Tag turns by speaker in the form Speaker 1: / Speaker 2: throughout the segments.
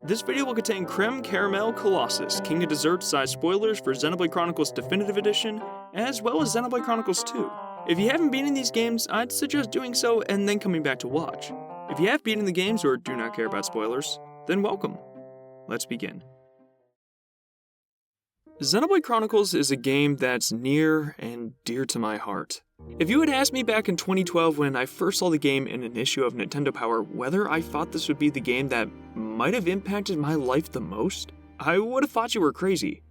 Speaker 1: This video will contain Creme Caramel Colossus, King of Desserts size spoilers for Xenoblade Chronicles Definitive Edition, as well as Xenoblade Chronicles 2. If you haven't beaten these games, I'd suggest doing so and then coming back to watch. If you have beaten the games or do not care about spoilers, then welcome. Let's begin. Xenoblade Chronicles is a game that's near and dear to my heart. If you had asked me back in 2012 when I first saw the game in an issue of Nintendo Power whether I thought this would be the game that might have impacted my life the most, I would have thought you were crazy.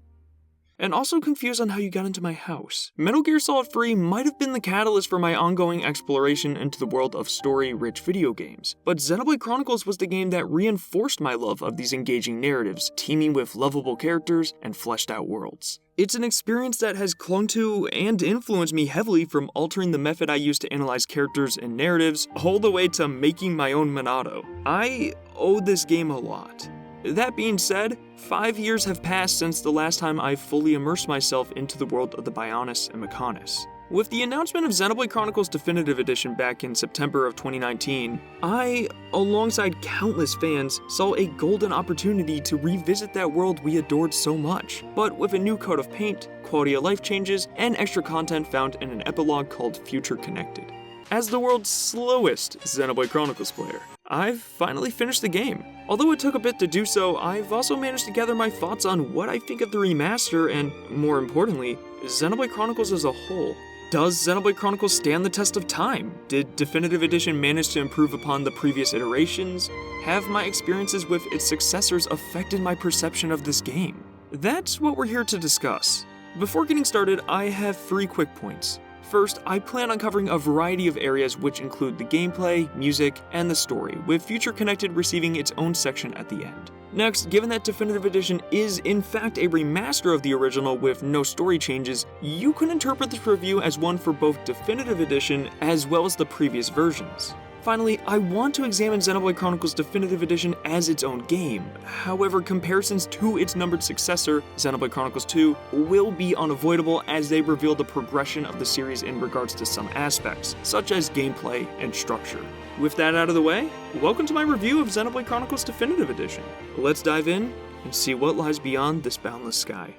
Speaker 1: And also confused on how you got into my house. Metal Gear Solid 3 might have been the catalyst for my ongoing exploration into the world of story-rich video games, but Xenoblade Chronicles was the game that reinforced my love of these engaging narratives, teeming with lovable characters and fleshed-out worlds. It's an experience that has clung to and influenced me heavily, from altering the method I use to analyze characters and narratives, all the way to making my own Monado. I owe this game a lot. That being said, 5 years have passed since the last time I fully immersed myself into the world of the Bionis and Mechonis. With the announcement of Xenoblade Chronicles Definitive Edition back in September of 2019, I, alongside countless fans, saw a golden opportunity to revisit that world we adored so much, but with a new coat of paint, quality of life changes, and extra content found in an epilogue called Future Connected. As the world's slowest Xenoblade Chronicles player, I've finally finished the game. Although it took a bit to do so, I've also managed to gather my thoughts on what I think of the remaster and, more importantly, Xenoblade Chronicles as a whole. Does Xenoblade Chronicles stand the test of time? Did Definitive Edition manage to improve upon the previous iterations? Have my experiences with its successors affected my perception of this game? That's what we're here to discuss. Before getting started, I have 3 quick points. First, I plan on covering a variety of areas which include the gameplay, music, and the story, with Future Connected receiving its own section at the end. Next, given that Definitive Edition is in fact a remaster of the original with no story changes, you can interpret this review as one for both Definitive Edition as well as the previous versions. Finally, I want to examine Xenoblade Chronicles Definitive Edition as its own game. However, comparisons to its numbered successor, Xenoblade Chronicles 2, will be unavoidable as they reveal the progression of the series in regards to some aspects, such as gameplay and structure. With that out of the way, welcome to my review of Xenoblade Chronicles Definitive Edition. Let's dive in and see what lies beyond this boundless sky.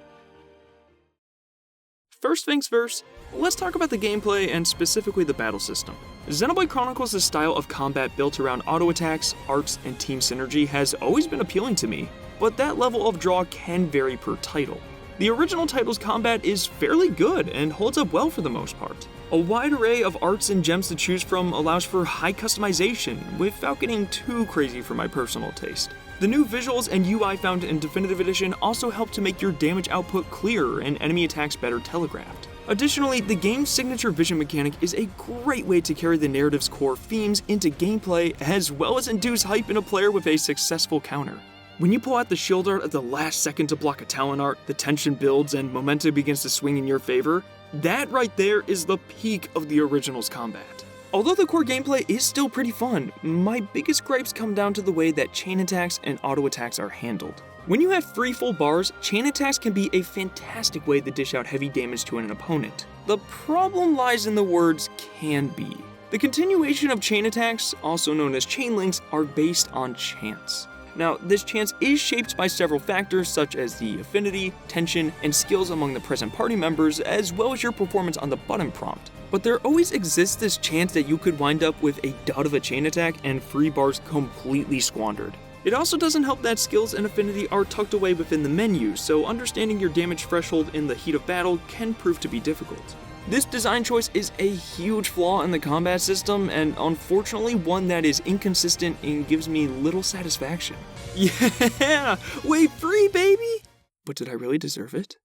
Speaker 1: First things first, let's talk about the gameplay and specifically the battle system. Xenoblade Chronicles' style of combat built around auto attacks, arts, and team synergy has always been appealing to me, but that level of draw can vary per title. The original title's combat is fairly good and holds up well for the most part. A wide array of arts and gems to choose from allows for high customization without getting too crazy for my personal taste. The new visuals and UI found in Definitive Edition also help to make your damage output clearer and enemy attacks better telegraphed. Additionally, the game's signature vision mechanic is a great way to carry the narrative's core themes into gameplay as well as induce hype in a player with a successful counter. When you pull out the shield art at the last second to block a talent art, the tension builds and momentum begins to swing in your favor. That right there is the peak of the original's combat. Although the core gameplay is still pretty fun, my biggest gripes come down to the way that chain attacks and auto attacks are handled. When you have 3 full bars, chain attacks can be a fantastic way to dish out heavy damage to an opponent. The problem lies in the words "can be." The continuation of chain attacks, also known as chain links, are based on chance. Now, this chance is shaped by several factors such as the affinity, tension, and skills among the present party members, as well as your performance on the button prompt. But there always exists this chance that you could wind up with a dud of a chain attack and 3 bars completely squandered. It also doesn't help that skills and affinity are tucked away within the menu, so understanding your damage threshold in the heat of battle can prove to be difficult. This design choice is a huge flaw in the combat system, and unfortunately one that is inconsistent and gives me little satisfaction. Yeah! Wave 3, baby! But did I really deserve it?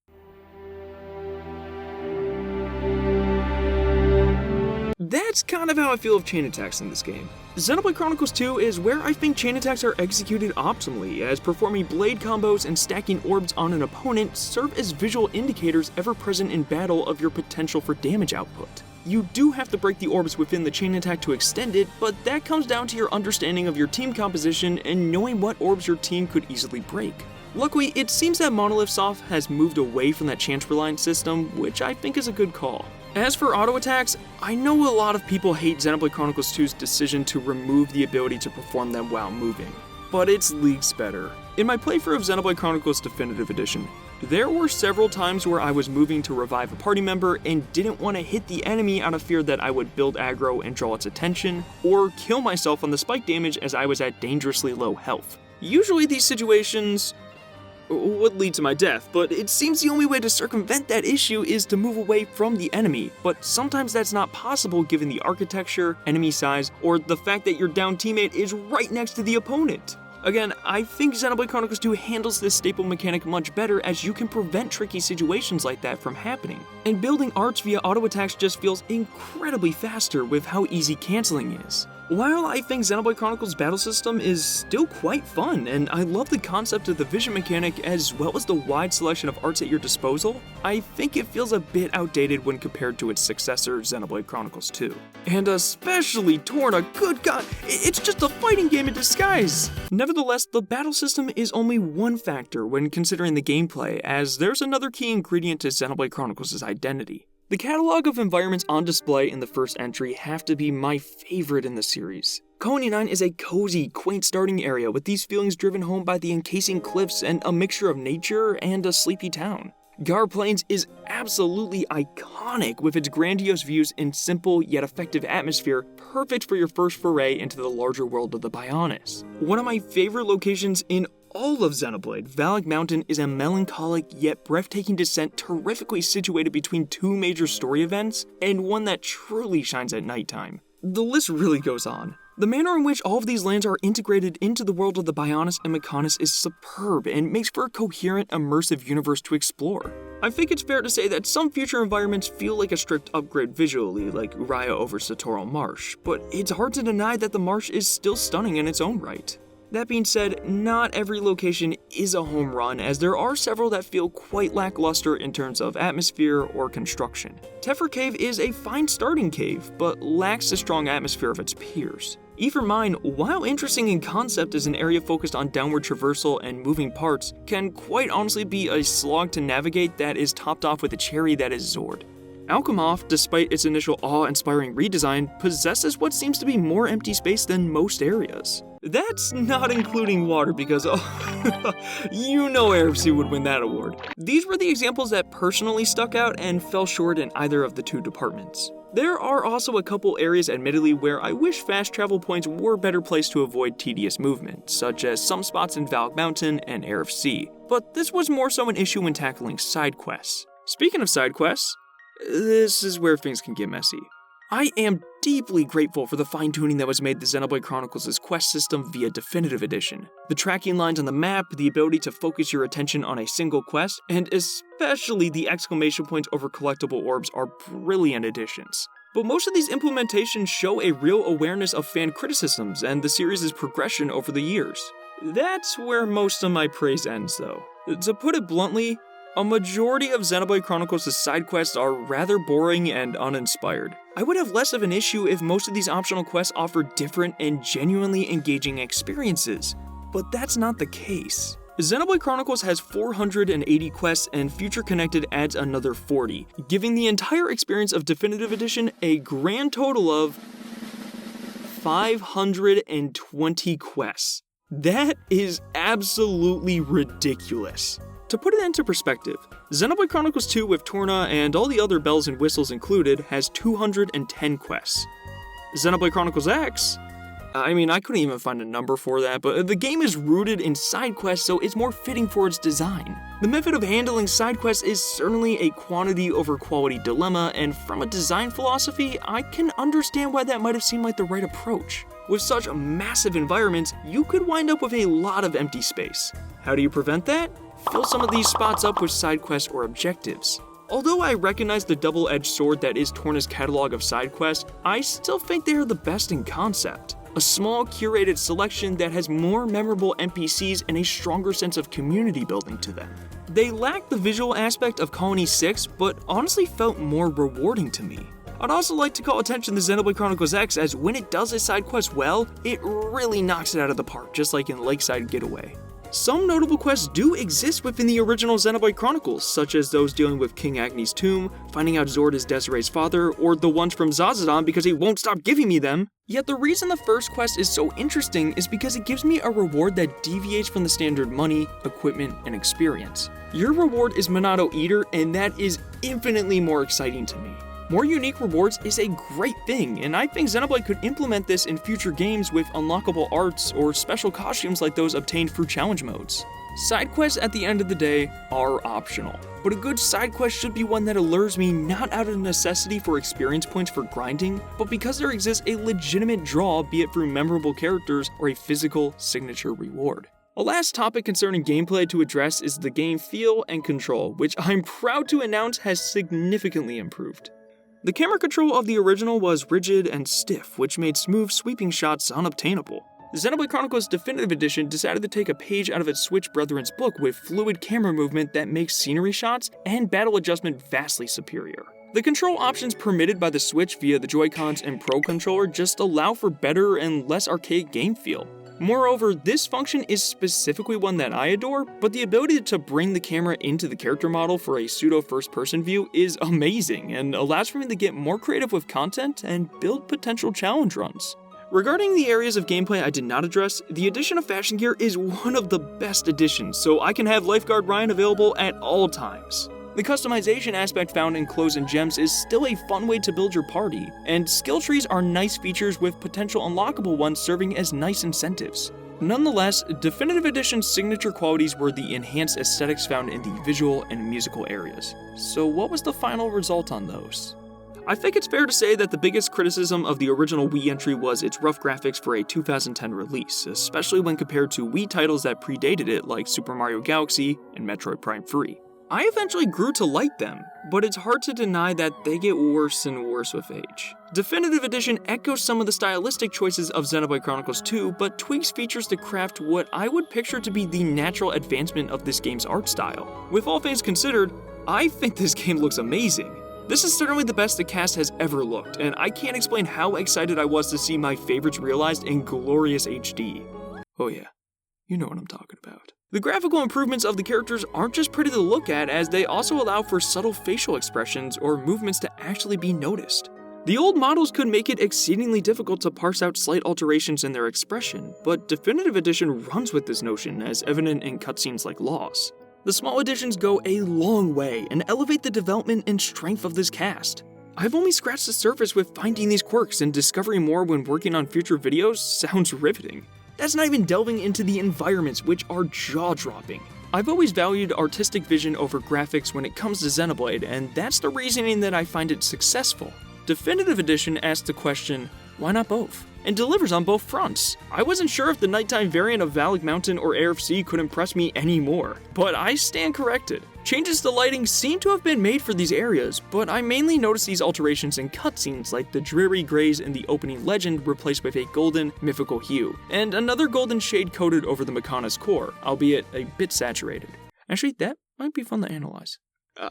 Speaker 1: That's kind of how I feel of chain attacks in this game. Xenoblade Chronicles 2 is where I think chain attacks are executed optimally, as performing blade combos and stacking orbs on an opponent serve as visual indicators ever present in battle of your potential for damage output. You do have to break the orbs within the chain attack to extend it, but that comes down to your understanding of your team composition and knowing what orbs your team could easily break. Luckily, it seems that Monolith Soft has moved away from that chance-reliant system, which I think is a good call. As for auto attacks, I know a lot of people hate Xenoblade Chronicles 2's decision to remove the ability to perform them while moving. but it's leagues better. In my playthrough of Xenoblade Chronicles Definitive Edition, there were several times where I was moving to revive a party member and didn't want to hit the enemy out of fear that I would build aggro and draw its attention, or kill myself on the spike damage as I was at dangerously low health. Usually these situations would lead to my death, but it seems the only way to circumvent that issue is to move away from the enemy, but sometimes that's not possible given the architecture, enemy size, or the fact that your downed teammate is right next to the opponent. Again, I think Xenoblade Chronicles 2 handles this staple mechanic much better as you can prevent tricky situations like that from happening. And building arts via auto attacks just feels incredibly faster with how easy canceling is. While I think Xenoblade Chronicles' battle system is still quite fun, and I love the concept of the vision mechanic as well as the wide selection of arts at your disposal, I think it feels a bit outdated when compared to its successor, Xenoblade Chronicles 2. And especially Torna, good god, it's just a fighting game in disguise! Nevertheless, the battle system is only one factor when considering the gameplay, as there's another key ingredient to Xenoblade Chronicles' identity. The catalog of environments on display in the first entry have to be my favorite in the series. Colony 9 is a cozy, quaint starting area with these feelings driven home by the encasing cliffs and a mixture of nature and a sleepy town. Gar Plains is absolutely iconic with its grandiose views and simple yet effective atmosphere, perfect for your first foray into the larger world of the Bionis. One of my favorite locations in all of Xenoblade, Valak Mountain, is a melancholic yet breathtaking descent terrifically situated between two major story events, and one that truly shines at nighttime. The list really goes on. The manner in which all of these lands are integrated into the world of the Bionis and Mechonis is superb and makes for a coherent, immersive universe to explore. I think it's fair to say that some future environments feel like a strict upgrade visually, like Raya over Satoral Marsh, but it's hard to deny that the marsh is still stunning in its own right. That being said, not every location is a home run, as there are several that feel quite lackluster in terms of atmosphere or construction. Tephra Cave is a fine starting cave, but lacks the strong atmosphere of its peers. Aether Mine, while interesting in concept as an area focused on downward traversal and moving parts, can quite honestly be a slog to navigate that is topped off with a cherry that is Zord. Alchemoth, despite its initial awe-inspiring redesign, possesses what seems to be more empty space than most areas. That's not including water because, you know AirFC would win that award. These were the examples that personally stuck out and fell short in either of the two departments. There are also a couple areas admittedly where I wish fast travel points were better placed to avoid tedious movement, such as some spots in Valak Mountain and AirFC, but this was more so an issue when tackling side quests. Speaking of side quests, this is where things can get messy. I am deeply grateful for the fine-tuning that was made to Xenoblade Chronicles' quest system via Definitive Edition. The tracking lines on the map, the ability to focus your attention on a single quest, and especially the exclamation points over collectible orbs are brilliant additions. But most of these implementations show a real awareness of fan criticisms and the series' progression over the years. That's where most of my praise ends though. To put it bluntly, a majority of Xenoblade Chronicles' side quests are rather boring and uninspired. I would have less of an issue if most of these optional quests offered different and genuinely engaging experiences, but that's not the case. Xenoblade Chronicles has 480 quests and Future Connected adds another 40, giving the entire experience of Definitive Edition a grand total of 520 quests. That is absolutely ridiculous. To put it into perspective, Xenoblade Chronicles 2 with Torna and all the other bells and whistles included has 210 quests. Xenoblade Chronicles X? I couldn't even find a number for that, but the game is rooted in side quests, so it's more fitting for its design. The method of handling side quests is certainly a quantity over quality dilemma, and from a design philosophy, I can understand why that might have seemed like the right approach. With such massive environments, you could wind up with a lot of empty space. How do you prevent that? Fill some of these spots up with side quests or objectives. Although I recognize the double-edged sword that is Torna's catalog of side quests, I still think they are the best in concept. A small, curated selection that has more memorable NPCs and a stronger sense of community building to them. They lack the visual aspect of Colony 6, but honestly felt more rewarding to me. I'd also like to call attention to Xenoblade Chronicles X, as when it does its side quest well, it really knocks it out of the park, just like in Lakeside Getaway. Some notable quests do exist within the original Xenoblade Chronicles, such as those dealing with King Agni's tomb, finding out Zord is Desiree's father, or the ones from Zazadon because he won't stop giving me them. Yet the reason the first quest is so interesting is because it gives me a reward that deviates from the standard money, equipment, and experience. Your reward is Monado Eater, and that is infinitely more exciting to me. More unique rewards is a great thing, and I think Xenoblade could implement this in future games with unlockable arts or special costumes like those obtained through challenge modes. Side quests at the end of the day are optional, but a good side quest should be one that allures me not out of necessity for experience points for grinding, but because there exists a legitimate draw, be it through memorable characters or a physical signature reward. A last topic concerning gameplay to address is the game feel and control, which I'm proud to announce has significantly improved. The camera control of the original was rigid and stiff, which made smooth, sweeping shots unobtainable. The Xenoblade Chronicles Definitive Edition decided to take a page out of its Switch brethren's book with fluid camera movement that makes scenery shots and battle adjustment vastly superior. The control options permitted by the Switch via the Joy-Cons and Pro Controller just allow for better and less archaic game feel. Moreover, this function is specifically one that I adore, but the ability to bring the camera into the character model for a pseudo first-person view is amazing and allows for me to get more creative with content and build potential challenge runs. Regarding the areas of gameplay I did not address, the addition of fashion gear is one of the best additions, so I can have Lifeguard Ryan available at all times. The customization aspect found in Clothes and Gems is still a fun way to build your party, and skill trees are nice features with potential unlockable ones serving as nice incentives. Nonetheless, Definitive Edition's signature qualities were the enhanced aesthetics found in the visual and musical areas. So what was the final result on those? I think it's fair to say that the biggest criticism of the original Wii entry was its rough graphics for a 2010 release, especially when compared to Wii titles that predated it like Super Mario Galaxy and Metroid Prime 3. I eventually grew to like them, but it's hard to deny that they get worse and worse with age. Definitive Edition echoes some of the stylistic choices of Xenoblade Chronicles 2, but tweaks features to craft what I would picture to be the natural advancement of this game's art style. With all things considered, I think this game looks amazing. This is certainly the best the cast has ever looked, and I can't explain how excited I was to see my favorites realized in glorious HD. Oh yeah, you know what I'm talking about. The graphical improvements of the characters aren't just pretty to look at, as they also allow for subtle facial expressions or movements to actually be noticed. The old models could make it exceedingly difficult to parse out slight alterations in their expression, but Definitive Edition runs with this notion, as evident in cutscenes like Loss. The small additions go a long way and elevate the development and strength of this cast. I've only scratched the surface with finding these quirks, and discovering more when working on future videos sounds riveting. That's not even delving into the environments, which are jaw-dropping. I've always valued artistic vision over graphics when it comes to Xenoblade, and that's the reasoning that I find it successful. Definitive Edition asks the question, why not both? And delivers on both fronts. I wasn't sure if the nighttime variant of Valak Mountain or Air of Sea could impress me anymore, but I stand corrected. Changes to lighting seem to have been made for these areas, but I mainly noticed these alterations in cutscenes, like the dreary grays in the opening legend replaced with a golden, mythical hue, and another golden shade coated over the Makana's core, albeit a bit saturated. Actually, that might be fun to analyze.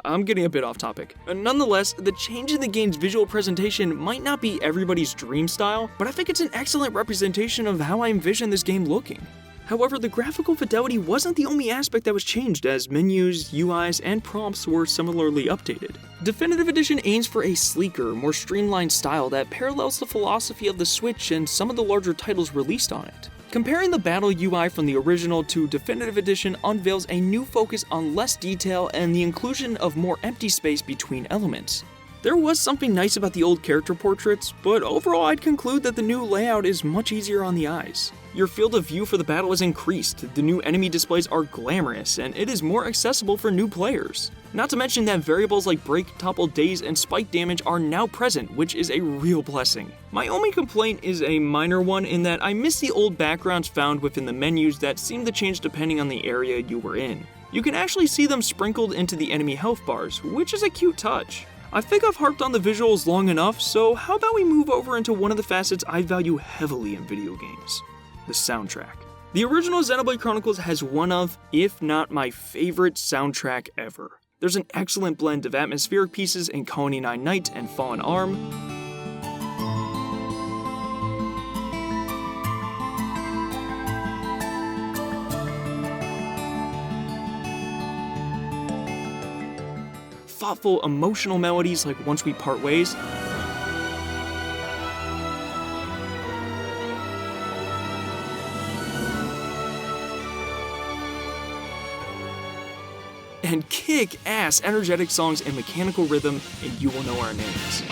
Speaker 1: I'm getting a bit off topic. Nonetheless, the change in the game's visual presentation might not be everybody's dream style, but I think it's an excellent representation of how I envision this game looking. However, the graphical fidelity wasn't the only aspect that was changed, as menus, UIs, and prompts were similarly updated. Definitive Edition aims for a sleeker, more streamlined style that parallels the philosophy of the Switch and some of the larger titles released on it. Comparing the battle UI from the original to Definitive Edition unveils a new focus on less detail and the inclusion of more empty space between elements. There was something nice about the old character portraits, but overall I'd conclude that the new layout is much easier on the eyes. Your field of view for the battle is increased, the new enemy displays are glamorous, and it is more accessible for new players. Not to mention that variables like break, topple, daze, and spike damage are now present, which is a real blessing. My only complaint is a minor one in that I miss the old backgrounds found within the menus that seem to change depending on the area you were in. You can actually see them sprinkled into the enemy health bars, which is a cute touch. I think I've harped on the visuals long enough, so how about we move over into one of the facets I value heavily in video games: the soundtrack. The original Xenoblade Chronicles has one of, if not my favorite soundtrack ever. There's an excellent blend of atmospheric pieces in Colony 9 Night and Fallen Arm, thoughtful, emotional melodies like Once We Part Ways. And kick-ass energetic songs and mechanical rhythm in You Will Know Our Names.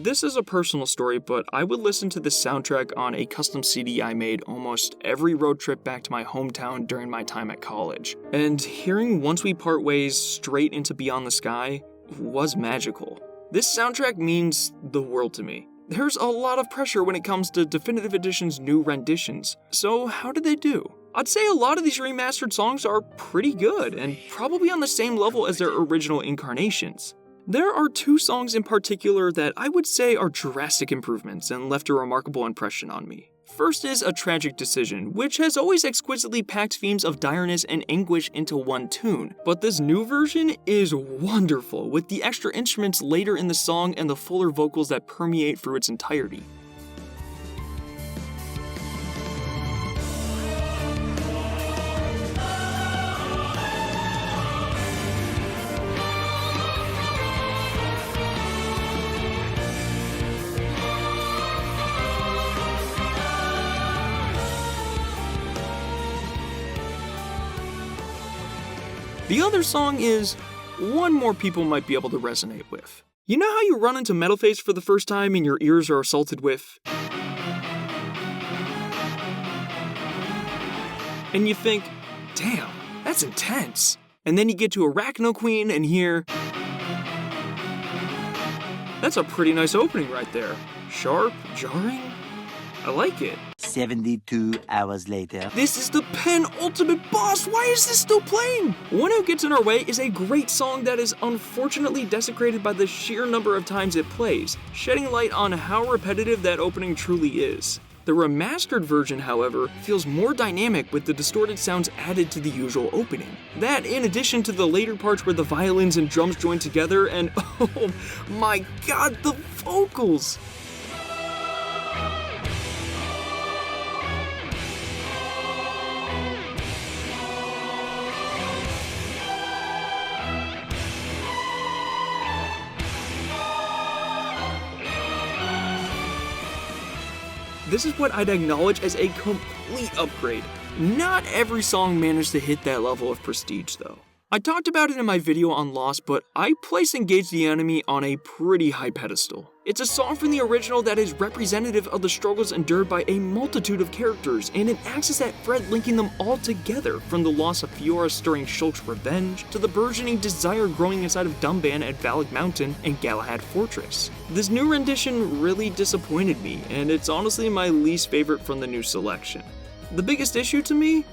Speaker 1: This is a personal story, but I would listen to this soundtrack on a custom CD I made almost every road trip back to my hometown during my time at college. And hearing Once We Part Ways straight into Beyond the Sky was magical. This soundtrack means the world to me. There's a lot of pressure when it comes to Definitive Edition's new renditions, so how did they do? I'd say a lot of these remastered songs are pretty good, and probably on the same level as their original incarnations. There are two songs in particular that I would say are drastic improvements and left a remarkable impression on me. First is A Tragic Decision, which has always exquisitely packed themes of direness and anguish into one tune, but this new version is wonderful, with the extra instruments later in the song and the fuller vocals that permeate through its entirety. The other song is one more people might be able to resonate with. You know how you run into Metal Face for the first time and your ears are assaulted with? And you think, damn, that's intense. And then you get to Arachno Queen and hear, that's a pretty nice opening right there. Sharp, jarring, I like it.
Speaker 2: 72 hours later.
Speaker 1: This is the penultimate boss! Why is this still playing? One Who Gets in Our Way is a great song that is unfortunately desecrated by the sheer number of times it plays, shedding light on how repetitive that opening truly is. The remastered version, however, feels more dynamic with the distorted sounds added to the usual opening. That, in addition to the later parts where the violins and drums join together, and oh my god, the vocals! This is what I'd acknowledge as a complete upgrade. Not every song managed to hit that level of prestige though. I talked about it in my video on Lost, but I place Engage the Enemy on a pretty high pedestal. It's a song from the original that is representative of the struggles endured by a multitude of characters, and it acts as that thread linking them all together, from the loss of Fiora stirring Shulk's revenge, to the burgeoning desire growing inside of Dumban at Valak Mountain and Galahad Fortress. This new rendition really disappointed me, and it's honestly my least favorite from the new selection. The biggest issue to me?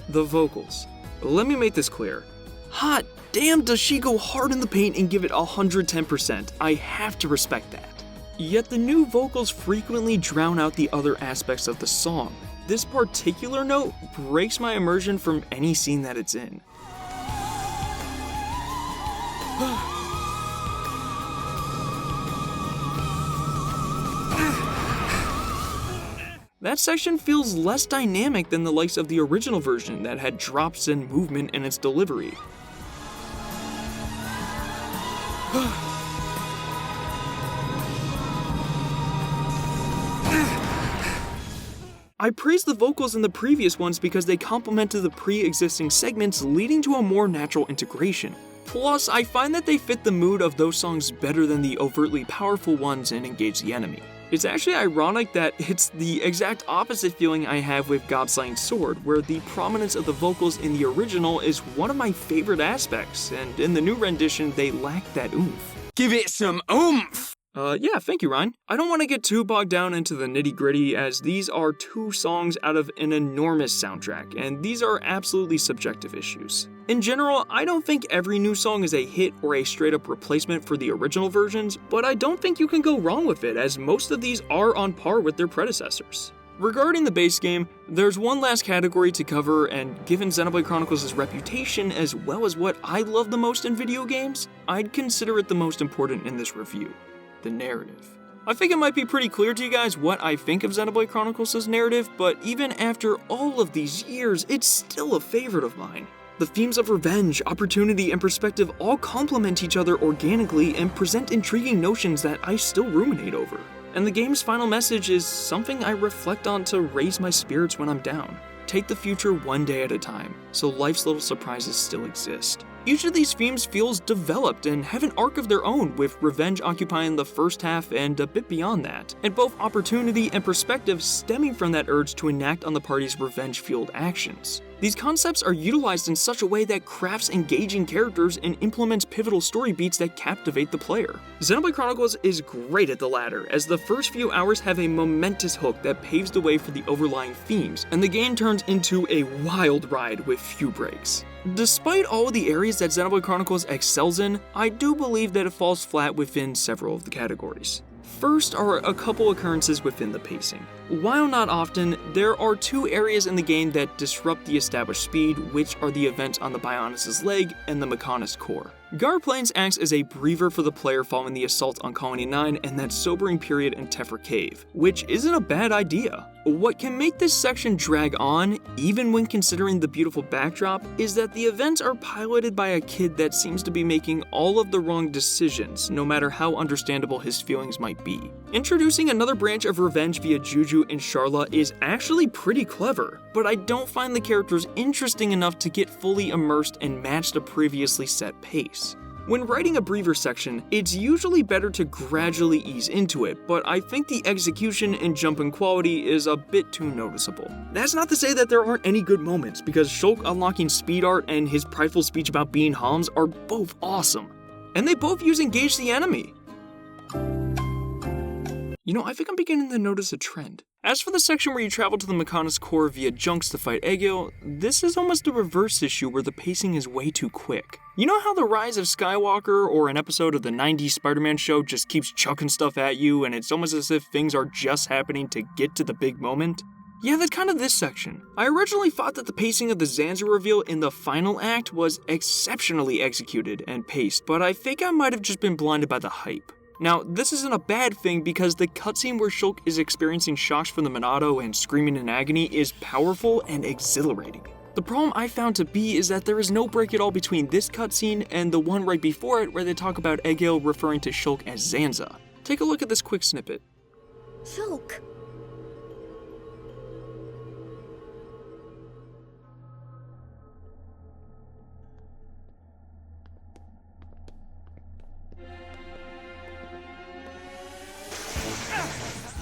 Speaker 1: The vocals. Let me make this clear. Hot damn does she go hard in the paint and give it 110%, I have to respect that. Yet the new vocals frequently drown out the other aspects of the song. This particular note breaks my immersion from any scene that it's in. That section feels less dynamic than the likes of the original version that had drops and movement in its delivery. I praised the vocals in the previous ones because they complemented the pre-existing segments, leading to a more natural integration. Plus, I find that they fit the mood of those songs better than the overtly powerful ones in Engage the Enemy. It's actually ironic that it's the exact opposite feeling I have with God-Slaying Sword, where the prominence of the vocals in the original is one of my favorite aspects, and in the new rendition, they lack that oomph.
Speaker 3: Give it some oomph!
Speaker 1: Yeah, thank you, Ryan. I don't want to get too bogged down into the nitty-gritty, as these are two songs out of an enormous soundtrack, and these are absolutely subjective issues. In general, I don't think every new song is a hit or a straight-up replacement for the original versions, but I don't think you can go wrong with it, as most of these are on par with their predecessors. Regarding the base game, there's one last category to cover, and given Xenoblade Chronicles' reputation as well as what I love the most in video games, I'd consider it the most important in this review: the narrative. I think it might be pretty clear to you guys what I think of Xenoblade Chronicles' narrative, but even after all of these years, it's still a favorite of mine. The themes of revenge, opportunity, and perspective all complement each other organically and present intriguing notions that I still ruminate over. And the game's final message is something I reflect on to raise my spirits when I'm down. Take the future one day at a time, so life's little surprises still exist. Each of these themes feels developed and have an arc of their own, with revenge occupying the first half and a bit beyond that, and both opportunity and perspective stemming from that urge to enact on the party's revenge-fueled actions. These concepts are utilized in such a way that crafts engaging characters and implements pivotal story beats that captivate the player. Xenoblade Chronicles is great at the latter, as the first few hours have a momentous hook that paves the way for the overlying themes, and the game turns into a wild ride with few breaks. Despite all of the areas that Xenoblade Chronicles excels in, I do believe that it falls flat within several of the categories. First are a couple occurrences within the pacing. While not often, there are two areas in the game that disrupt the established speed, which are the events on the Bionis' leg and the Mechonis core. Gar Plains acts as a breather for the player following the assault on Colony 9 and that sobering period in Tephra Cave, which isn't a bad idea. What can make this section drag on, even when considering the beautiful backdrop, is that the events are piloted by a kid that seems to be making all of the wrong decisions, no matter how understandable his feelings might be. Introducing another branch of revenge via Juju and Sharla is actually pretty clever, but I don't find the characters interesting enough to get fully immersed and match the previously set pace. When writing a breather section, it's usually better to gradually ease into it, but I think the execution and jumping quality is a bit too noticeable. That's not to say that there aren't any good moments, because Shulk unlocking speed art and his prideful speech about being Homs are both awesome. And they both use Engage the Enemy. You know, I think I'm beginning to notice a trend. As for the section where you travel to the Mechonis core via Junks to fight Egil, this is almost a reverse issue where the pacing is way too quick. You know how The Rise of Skywalker or an episode of the 90s Spider-Man show just keeps chucking stuff at you and it's almost as if things are just happening to get to the big moment? Yeah, that's kind of this section. I originally thought that the pacing of the Zanza reveal in the final act was exceptionally executed and paced, but I think I might have just been blinded by the hype. Now, this isn't a bad thing because the cutscene where Shulk is experiencing shocks from the Monado and screaming in agony is powerful and exhilarating. The problem I found to be is that there is no break at all between this cutscene and the one right before it where they talk about Egil referring to Shulk as Zanza. Take a look at this quick snippet.
Speaker 4: Shulk.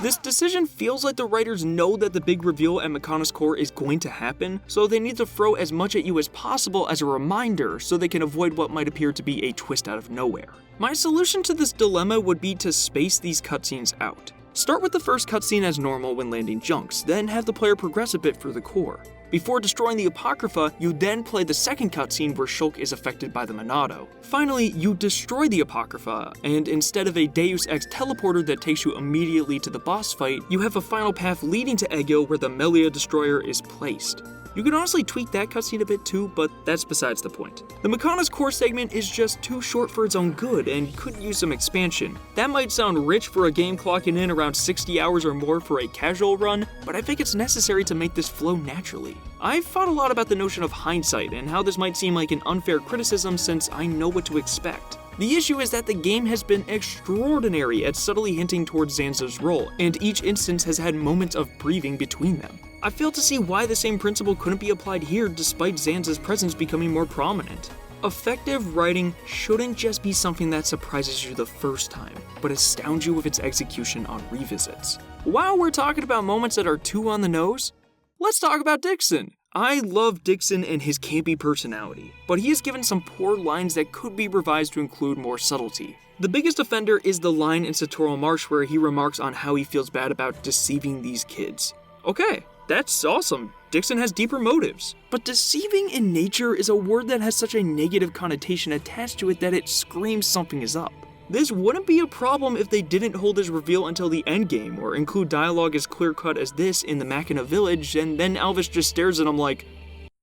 Speaker 1: This decision feels like the writers know that the big reveal at Mechonis Core is going to happen, so they need to throw as much at you as possible as a reminder so they can avoid what might appear to be a twist out of nowhere. My solution to this dilemma would be to space these cutscenes out. Start with the first cutscene as normal when landing Junks, then have the player progress a bit through the core. Before destroying the Apocrypha, you then play the second cutscene where Shulk is affected by the Monado. Finally, you destroy the Apocrypha, and instead of a Deus Ex teleporter that takes you immediately to the boss fight, you have a final path leading to Egil where the Melia Destroyer is placed. You can honestly tweak that cutscene a bit too, but that's besides the point. The Mechonis core segment is just too short for its own good and could use some expansion. That might sound rich for a game clocking in around 60 hours or more for a casual run, but I think it's necessary to make this flow naturally. I've thought a lot about the notion of hindsight and how this might seem like an unfair criticism since I know what to expect. The issue is that the game has been extraordinary at subtly hinting towards Zanza's role, and each instance has had moments of breathing between them. I fail to see why the same principle couldn't be applied here despite Zanza's presence becoming more prominent. Effective writing shouldn't just be something that surprises you the first time, but astounds you with its execution on revisits. While we're talking about moments that are too on the nose, let's talk about Dixon. I love Dixon and his campy personality, but he is given some poor lines that could be revised to include more subtlety. The biggest offender is the line in Satoral Marsh where he remarks on how he feels bad about deceiving these kids. Okay, that's awesome. Dixon has deeper motives. But deceiving in nature is a word that has such a negative connotation attached to it that it screams something is up. This wouldn't be a problem if they didn't hold his reveal until the endgame, or include dialogue as clear-cut as this in the Machina village, and then Alvis just stares at him like,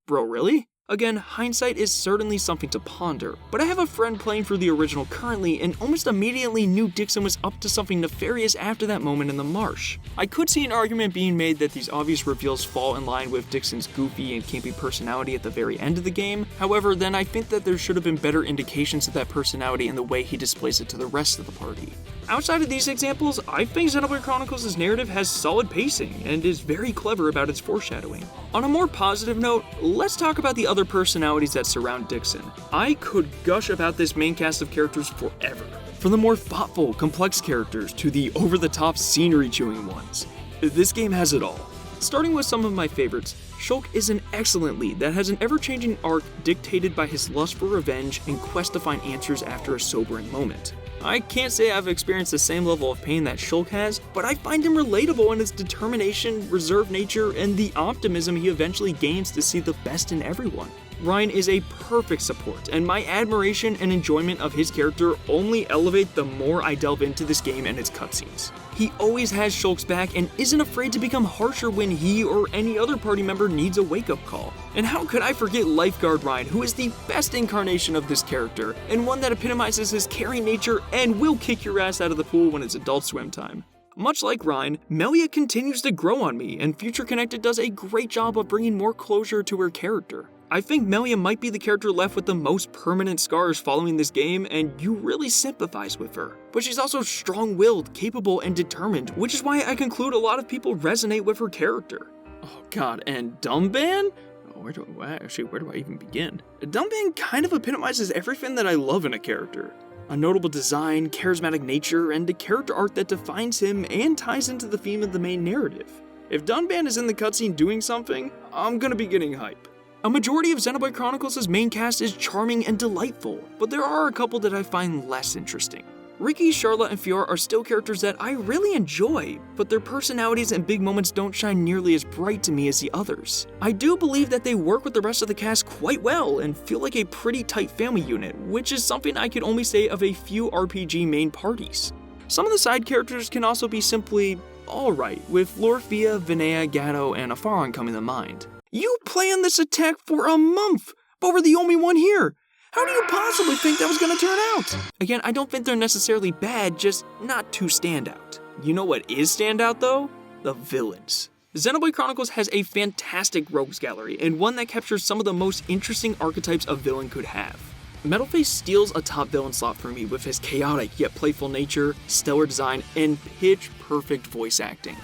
Speaker 1: bro, really? Again, hindsight is certainly something to ponder, but I have a friend playing through the original currently and almost immediately knew Dixon was up to something nefarious after that moment in the marsh. I could see an argument being made that these obvious reveals fall in line with Dixon's goofy and campy personality at the very end of the game. However, then I think that there should have been better indications of that personality in the way he displays it to the rest of the party. Outside of these examples, I think Xenoblade Chronicles' narrative has solid pacing and is very clever about its foreshadowing. On a more positive note, let's talk about the other personalities that surround Dixon. I could gush about this main cast of characters forever. From the more thoughtful, complex characters to the over-the-top scenery-chewing ones. This game has it all. Starting with some of my favorites, Shulk is an excellent lead that has an ever-changing arc dictated by his lust for revenge and quest to find answers after a sobering moment. I can't say I've experienced the same level of pain that Shulk has, but I find him relatable in his determination, reserved nature, and the optimism he eventually gains to see the best in everyone. Ryan is a perfect support, and my admiration and enjoyment of his character only elevate the more I delve into this game and its cutscenes. He always has Shulk's back and isn't afraid to become harsher when he or any other party member needs a wake-up call. And how could I forget Lifeguard Ryan, who is the best incarnation of this character, and one that epitomizes his caring nature and will kick your ass out of the pool when it's adult swim time. Much like Ryan, Melia continues to grow on me, and Future Connected does a great job of bringing more closure to her character. I think Melia might be the character left with the most permanent scars following this game, and you really sympathize with her. But she's also strong-willed, capable, and determined, which is why I conclude a lot of people resonate with her character. Oh god, and Dumban? Where do I even begin? Dumban kind of epitomizes everything that I love in a character. A notable design, charismatic nature, and a character arc that defines him and ties into the theme of the main narrative. If Dunban is in the cutscene doing something, I'm gonna be getting hype. A majority of Xenoblade Chronicles' main cast is charming and delightful, but there are a couple that I find less interesting. Ricky, Charlotte, and Fiora are still characters that I really enjoy, but their personalities and big moments don't shine nearly as bright to me as the others. I do believe that they work with the rest of the cast quite well and feel like a pretty tight family unit, which is something I could only say of a few RPG main parties. Some of the side characters can also be simply alright, with Lorfia, Vinea, Gatto, and Afaron coming to mind. You planned this attack for a month, but we're the only one here! How do you possibly think that was gonna turn out? Again, I don't think they're necessarily bad, just not too standout. You know what is standout though? The villains. Xenoblade Chronicles has a fantastic rogues gallery, and one that captures some of the most interesting archetypes a villain could have. Metalface steals a top villain slot for me with his chaotic yet playful nature, stellar design, and pitch-perfect voice acting.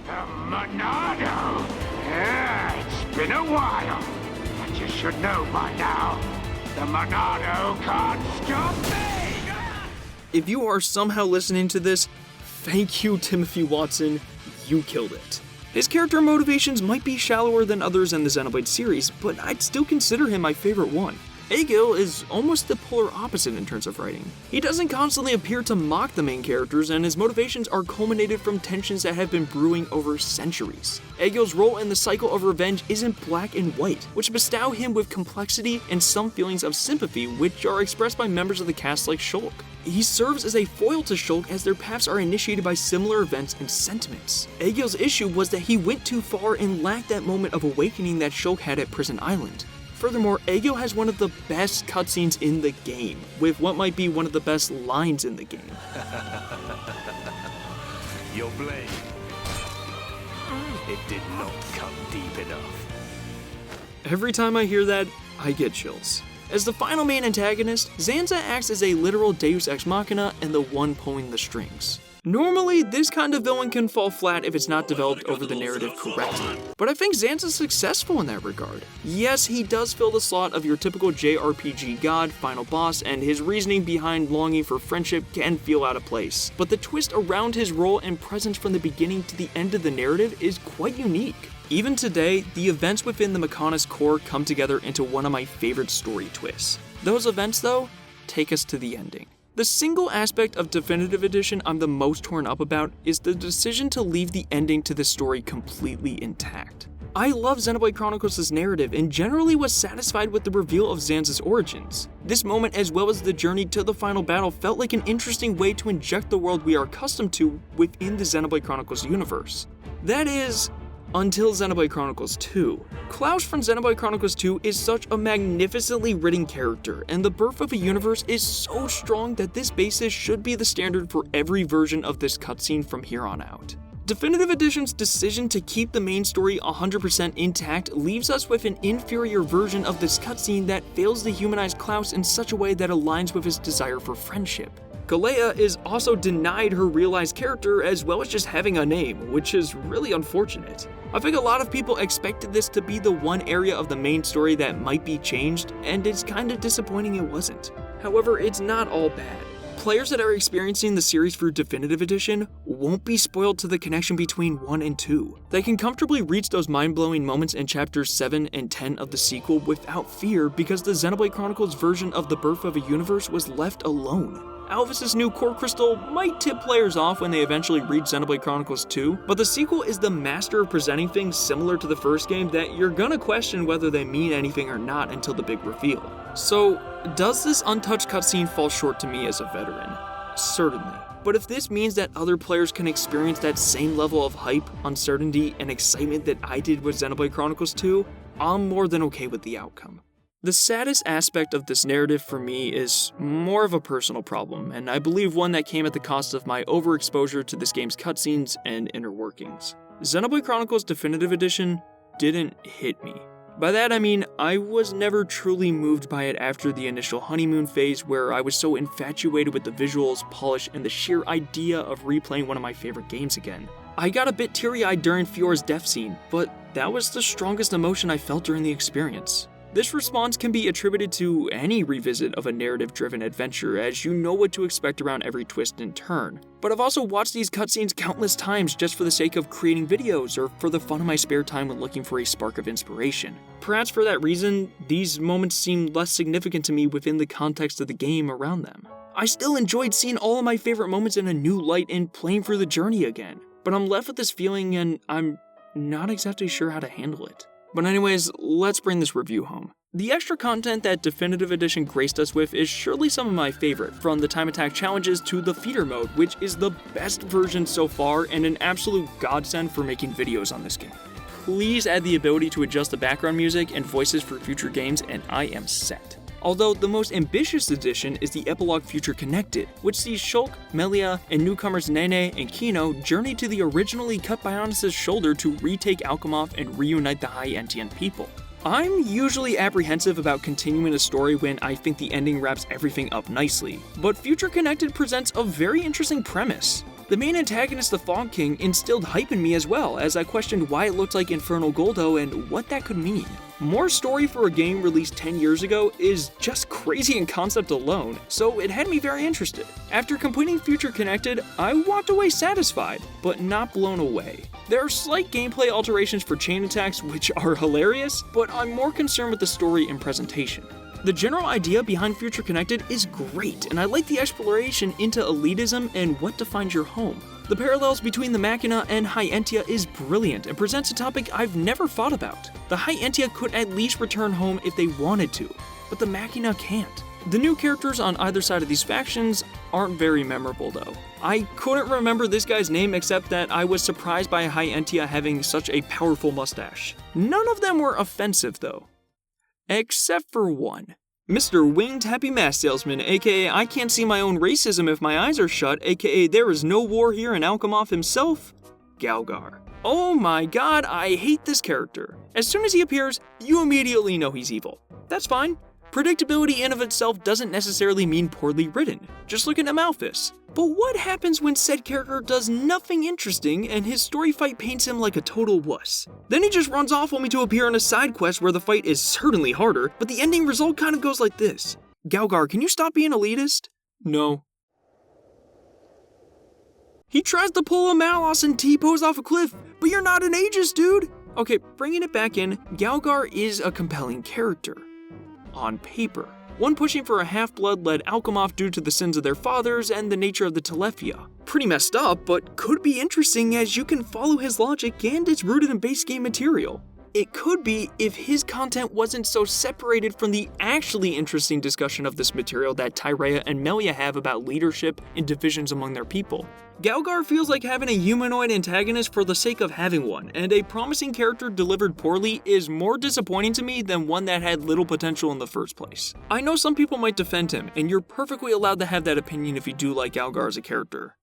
Speaker 3: Monado! Yeah, it's been a while, but you should know by now. The Monado can't stop me!
Speaker 1: If you are somehow listening to this, thank you, Timothy Watson. You killed it. His character motivations might be shallower than others in the Xenoblade series, but I'd still consider him my favorite one. Egil is almost the polar opposite in terms of writing. He doesn't constantly appear to mock the main characters, and his motivations are culminated from tensions that have been brewing over centuries. Egil's role in the cycle of revenge isn't black and white, which bestow him with complexity and some feelings of sympathy which are expressed by members of the cast like Shulk. He serves as a foil to Shulk as their paths are initiated by similar events and sentiments. Egil's issue was that he went too far and lacked that moment of awakening that Shulk had at Prison Island. Furthermore, Egil has one of the best cutscenes in the game, with what might be one of the best lines in the game.
Speaker 4: Your blade. It did not come deep enough.
Speaker 1: Every time I hear that, I get chills. As the final main antagonist, Zanza acts as a literal deus ex machina and the one pulling the strings. Normally, this kind of villain can fall flat if it's not developed over the narrative correctly, but I think Zanza's successful in that regard. Yes, he does fill the slot of your typical JRPG god, final boss, and his reasoning behind longing for friendship can feel out of place, but the twist around his role and presence from the beginning to the end of the narrative is quite unique. Even today, the events within the Mechonis core come together into one of my favorite story twists. Those events, though, take us to the ending. The single aspect of Definitive Edition I'm the most torn up about is the decision to leave the ending to the story completely intact. I love Xenoblade Chronicles' narrative and generally was satisfied with the reveal of Zanza's origins. This moment, as well as the journey to the final battle, felt like an interesting way to inject the world we are accustomed to within the Xenoblade Chronicles universe. That is, until Xenoblade Chronicles 2. Klaus from Xenoblade Chronicles 2 is such a magnificently written character, and the birth of a universe is so strong that this basis should be the standard for every version of this cutscene from here on out. Definitive Edition's decision to keep the main story 100% intact leaves us with an inferior version of this cutscene that fails to humanize Klaus in such a way that aligns with his desire for friendship. Galea is also denied her realized character as well as just having a name, which is really unfortunate. I think a lot of people expected this to be the one area of the main story that might be changed, and it's kinda disappointing it wasn't. However, it's not all bad. Players that are experiencing the series through Definitive Edition won't be spoiled to the connection between 1 and 2. They can comfortably reach those mind-blowing moments in chapters 7 and 10 of the sequel without fear because the Xenoblade Chronicles version of the birth of a universe was left alone. Alvis's new core crystal might tip players off when they eventually reach Xenoblade Chronicles 2, but the sequel is the master of presenting things similar to the first game that you're gonna question whether they mean anything or not until the big reveal. So, does this untouched cutscene fall short to me as a veteran? Certainly. But if this means that other players can experience that same level of hype, uncertainty, and excitement that I did with Xenoblade Chronicles 2, I'm more than okay with the outcome. The saddest aspect of this narrative for me is more of a personal problem, and I believe one that came at the cost of my overexposure to this game's cutscenes and inner workings. Xenoblade Chronicles Definitive Edition didn't hit me. By that I mean, I was never truly moved by it after the initial honeymoon phase where I was so infatuated with the visuals, polish, and the sheer idea of replaying one of my favorite games again. I got a bit teary-eyed during Fiora's death scene, but that was the strongest emotion I felt during the experience. This response can be attributed to any revisit of a narrative-driven adventure, as you know what to expect around every twist and turn. But I've also watched these cutscenes countless times just for the sake of creating videos or for the fun of my spare time when looking for a spark of inspiration. Perhaps for that reason, these moments seem less significant to me within the context of the game around them. I still enjoyed seeing all of my favorite moments in a new light and playing through the journey again, but I'm left with this feeling and I'm not exactly sure how to handle it. But anyways, let's bring this review home. The extra content that Definitive Edition graced us with is surely some of my favorite, from the time attack challenges to the feeder mode, which is the best version so far and an absolute godsend for making videos on this game. Please add the ability to adjust the background music and voices for future games and I am set. Although the most ambitious addition is the Epilogue Future Connected, which sees Shulk, Melia, and newcomers Nene and Kino journey to the originally cut Bionis' shoulder to retake Alchemoth and reunite the High Entian people. I'm usually apprehensive about continuing a story when I think the ending wraps everything up nicely, but Future Connected presents a very interesting premise. The main antagonist, the Fog King, instilled hype in me as well, as I questioned why it looked like Infernal Goldo and what that could mean. More story for a game released 10 years ago is just crazy in concept alone, so it had me very interested. After completing Future Connected, I walked away satisfied, but not blown away. There are slight gameplay alterations for chain attacks which are hilarious, but I'm more concerned with the story and presentation. The general idea behind Future Connected is great, and I like the exploration into elitism and what defines your home. The parallels between the Machina and High Entia is brilliant and presents a topic I've never thought about. The High Entia could at least return home if they wanted to, but the Machina can't. The new characters on either side of these factions aren't very memorable though. I couldn't remember this guy's name except that I was surprised by High Entia having such a powerful mustache. None of them were offensive though. Except for one. Mr. Winged Happy Mask Salesman, aka I can't see my own racism if my eyes are shut, aka there is no war here in Alchemoth himself, Galgar. Oh my god, I hate this character. As soon as he appears, you immediately know he's evil. That's fine. Predictability in of itself doesn't necessarily mean poorly written. Just look at Amalthus. But what happens when said character does nothing interesting and his story fight paints him like a total wuss? Then he just runs off only to appear in a side quest where the fight is certainly harder, but the ending result kind of goes like this. Galgar, can you stop being elitist? No. He tries to pull a Malos and T-pose off a cliff, but you're not an ageist, dude! Okay, bringing it back in, Galgar is a compelling character. On paper. One pushing for a half-blood led Alchemoth due to the sins of their fathers and the nature of the Telephia. Pretty messed up, but could be interesting as you can follow his logic and it's rooted in base game material. it could be if his content wasn't so separated from the actually interesting discussion of this material that Tyrea and Melia have about leadership and divisions among their people. Galgar feels like having a humanoid antagonist for the sake of having one, and a promising character delivered poorly is more disappointing to me than one that had little potential in the first place. I know some people might defend him, and you're perfectly allowed to have that opinion if you do like Galgar as a character.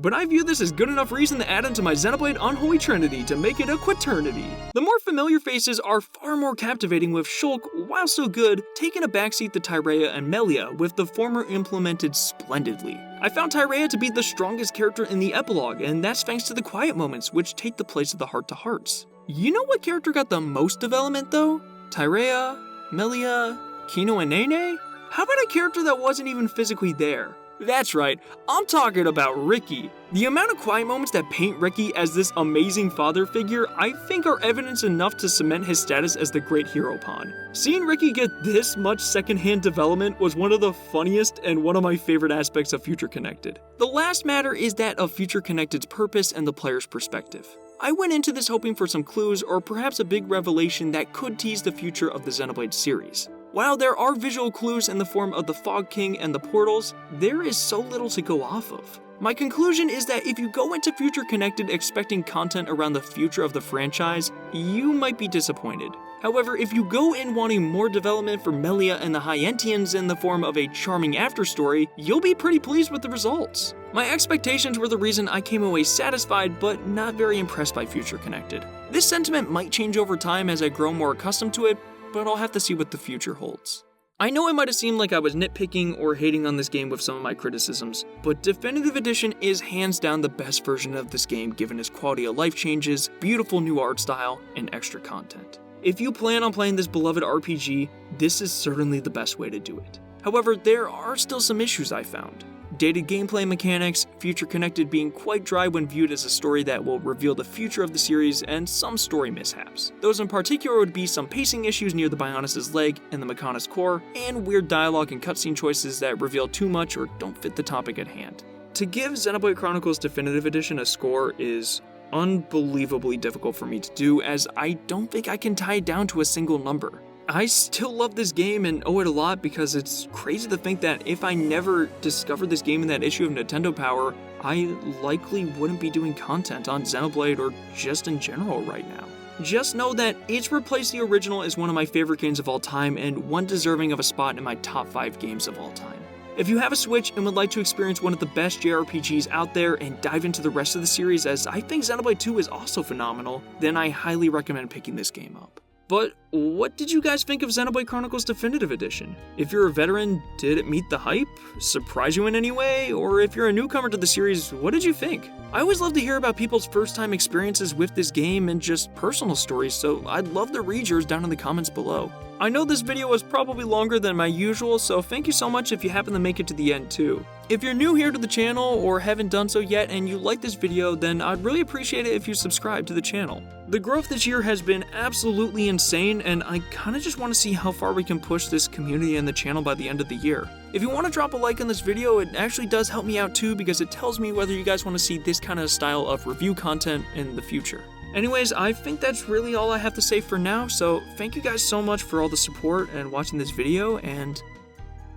Speaker 1: But I view this as good enough reason to add into my Xenoblade Unholy Trinity to make it a quaternity. The more familiar faces are far more captivating, with Shulk, while still good, taking a backseat to Tyrea and Melia, with the former implemented splendidly. I found Tyrea to be the strongest character in the epilogue, and that's thanks to the quiet moments, which take the place of the heart-to-hearts. You know what character got the most development though? Tyrea, Melia, Kino and Nene? How about a character that wasn't even physically there? That's right, I'm talking about Ricky. The amount of quiet moments that paint Ricky as this amazing father figure, I think are evidence enough to cement his status as the great hero pawn. Seeing Ricky get this much secondhand development was one of the funniest and one of my favorite aspects of Future Connected. The last matter is that of Future Connected's purpose and the player's perspective. I went into this hoping for some clues or perhaps a big revelation that could tease the future of the Xenoblade series. While there are visual clues in the form of the Fog King and the portals, there is so little to go off of. My conclusion is that if you go into Future Connected expecting content around the future of the franchise, you might be disappointed. However, if you go in wanting more development for Melia and the Hyentians in the form of a charming afterstory, you'll be pretty pleased with the results. My expectations were the reason I came away satisfied but not very impressed by Future Connected. This sentiment might change over time as I grow more accustomed to it, but I'll have to see what the future holds. I know it might have seemed like I was nitpicking or hating on this game with some of my criticisms, but Definitive Edition is hands down the best version of this game given its quality of life changes, beautiful new art style, and extra content. If you plan on playing this beloved RPG, this is certainly the best way to do it. However, there are still some issues I found. Dated gameplay mechanics, Future Connected being quite dry when viewed as a story that will reveal the future of the series, and some story mishaps. Those in particular would be some pacing issues near the Bionis' leg and the Mechonis core, and weird dialogue and cutscene choices that reveal too much or don't fit the topic at hand. To give Xenoblade Chronicles Definitive Edition a score is unbelievably difficult for me to do, as I don't think I can tie it down to a single number. I still love this game and owe it a lot because it's crazy to think that if I never discovered this game in that issue of Nintendo Power, I likely wouldn't be doing content on Xenoblade or just in general right now. Just know that it's replaced the original as one of my favorite games of all time and one deserving of a spot in my top 5 games of all time. If you have a Switch and would like to experience one of the best JRPGs out there and dive into the rest of the series, as I think Xenoblade 2 is also phenomenal, then I highly recommend picking this game up. But what did you guys think of Xenoblade Chronicles Definitive Edition? If you're a veteran, did it meet the hype? Surprise you in any way? Or if you're a newcomer to the series, what did you think? I always love to hear about people's first-time experiences with this game and just personal stories, so I'd love to read yours down in the comments below. I know this video was probably longer than my usual, so thank you so much if you happen to make it to the end too. If you're new here to the channel or haven't done so yet and you like this video, then I'd really appreciate it if you subscribe to the channel. The growth this year has been absolutely insane, and I kinda just want to see how far we can push this community and the channel by the end of the year. If you want to drop a like on this video, it actually does help me out too because it tells me whether you guys want to see this kind of style of review content in the future. Anyways, I think that's really all I have to say for now, so thank you guys so much for all the support and watching this video, and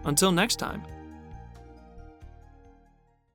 Speaker 1: until next time.